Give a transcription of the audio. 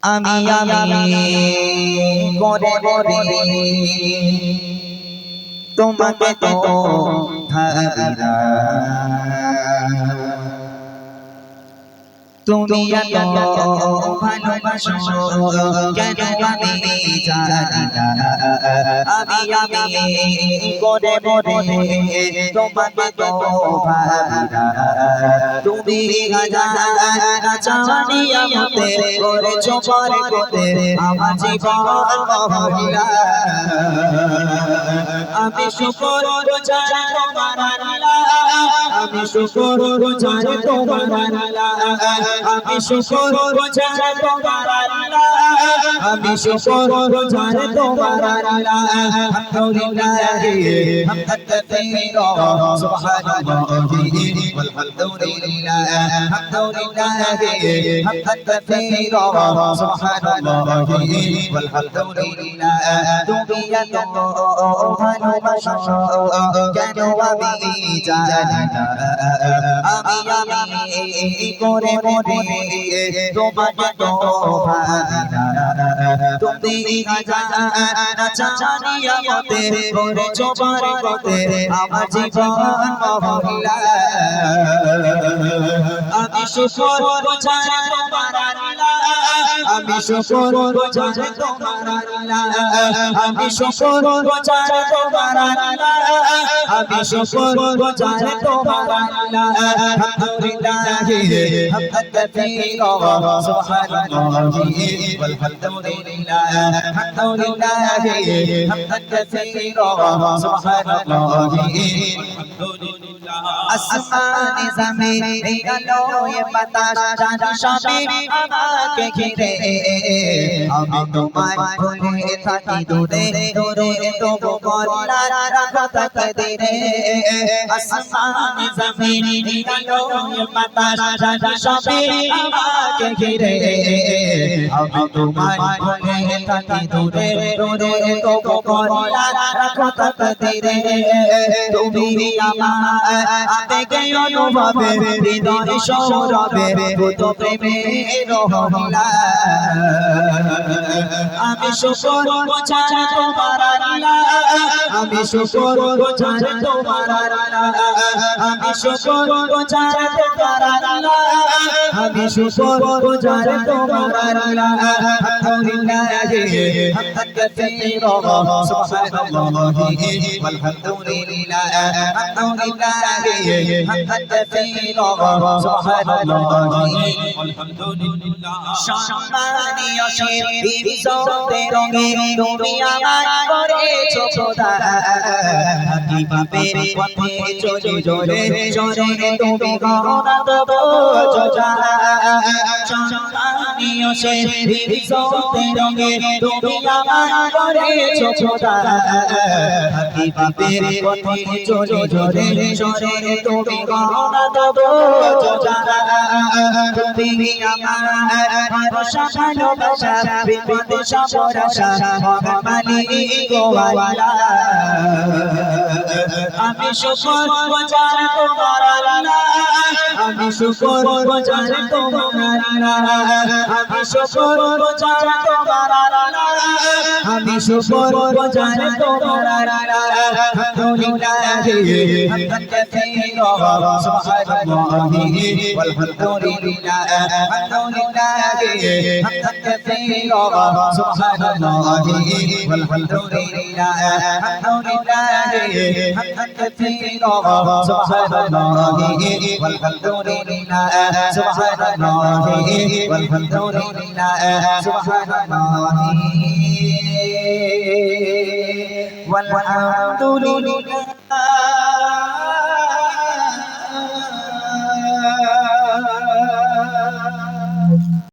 আমি করে করে তোমাকে তো ভাবিনা তুমি এত ভালোবাসো কেন আমি জানি না আমি করে করে তোমাকে তো ভাবিনা তুমি জানি আমাতে করেছো পরে কোতে আমার জীবন মহল্লা আমি শুকর গুজার তোমার আল্লাহ আমি শুকর গুজার তোমার আল্লাহ আমি শুকর গুজার তোমার আল্লাহ আমি শুকর গুজার তোমার আল্লাহ আলহামদুলিল্লাহ হামদান কাসীরা সুবহানাল্লাহি ওয়ালহামদুলিল্লাহ আলহামদুলিল্লাহ হামদান কাসীরা সুবহানাল্লাহি ওয়ালহামদুলিল্লাহ তুমি এত ভালোবাসো কেন আমি জানি না আমি করে করে তোমাকে তো ভাবিনা তুমি জানি আমাতে করেছো পরে কোতে আমার জীবন মহল্লা আমি শুকর গুজার তোমার আল্লাহ আমি শুকর গুজার তোমার আল্লাহ আমি শুকর গুজার তোমার আল্লাহ আমি শুকর গুজার তোমার আল্লাহ আলহামদুলিল্লাহ হামদান কাসীরা সুবহানাল্লাহি ওয়ালহামদুলিল্লাহ আলহামদুলিল্লাহ হামদান কাসীরা সুবহানাল্লাহি আলহামদুলিল্লাহ আসমানে জমিনে আলো এ বাতাস জানি সবে আমাকে ঘিরে আমি তোমায় ভুলে থাকি দূরে দূরে তবু বলার রাখো তাকে দিরে আসমানে জমিনে আলো এ বাতাস জানি সবে আমাকে ঘিরে আমি তোমায় ভুলে থাকি দূরে দূরে তবু বলার রাখো তাকে দিরে তুমি আমার আবেগে অনুভবে হৃদয় সৌরভে ভূত প্রেমের হলা আমি শুকর গুজার তোমার আল্লাহ আমি শুকর গুজার তোমার আল্লাহ আমি শুকর গুজার তোমার আল্লাহ আমি শুকর গুজার তোমার আল্লাহ আলহামদুলিল্লাহ হামদান কাসীরা সুবহানাল্লাহি ওয়ালহামদুলিল্লাহ আলহামদুলিল্লাহ হামদান কাসীরা সুবহানাল্লাহি ওয়ালহামদুলিল্লাহ সম্মানীয় শির ইজ্জতে রঙে তুমি আমায় করেছো খোদা কি বাপের পথে চলে জোরে জোরে তুমি গহনা দেবো যোজা সম্মানীয় শির ইজ্জতে রঙে তুমি আমায় করেছো খোদা কি বাপের পথে চলে জোরে জোরে তুমি গহনা দেবো যোজা তুমি আমার ভরসা ভালোবাসা বিপদে সপরাসা মহান মালিক গো আল্লাহ আমি শুকর গুজার তোমার আল্লাহ আমি শুকর গুজার তোমার আল্লাহ আমি শুকর গুজার তোমার আল্লাহ আমি শুকর গুজার তোমার আল্লাহ আলহামদুলিল্লাহ হামদান কাসীরা সুবহানাল্লাহি ওয়ালহামদুলিল্লাহ আলহামদুলিল্লাহ হামদান কাসীরা সুবহানাল্লাহি ওয়ালহামদুলিল্লাহ আলহামদুলিল্লাহ হামদান কাসীরা সুবহানাল্লাহি ওয়ালহামদুলিল্লাহ সুবহানাল্লাহি ওয়ালহামদুলিল্লাহ সুবহানাল্লাহি والحمد لله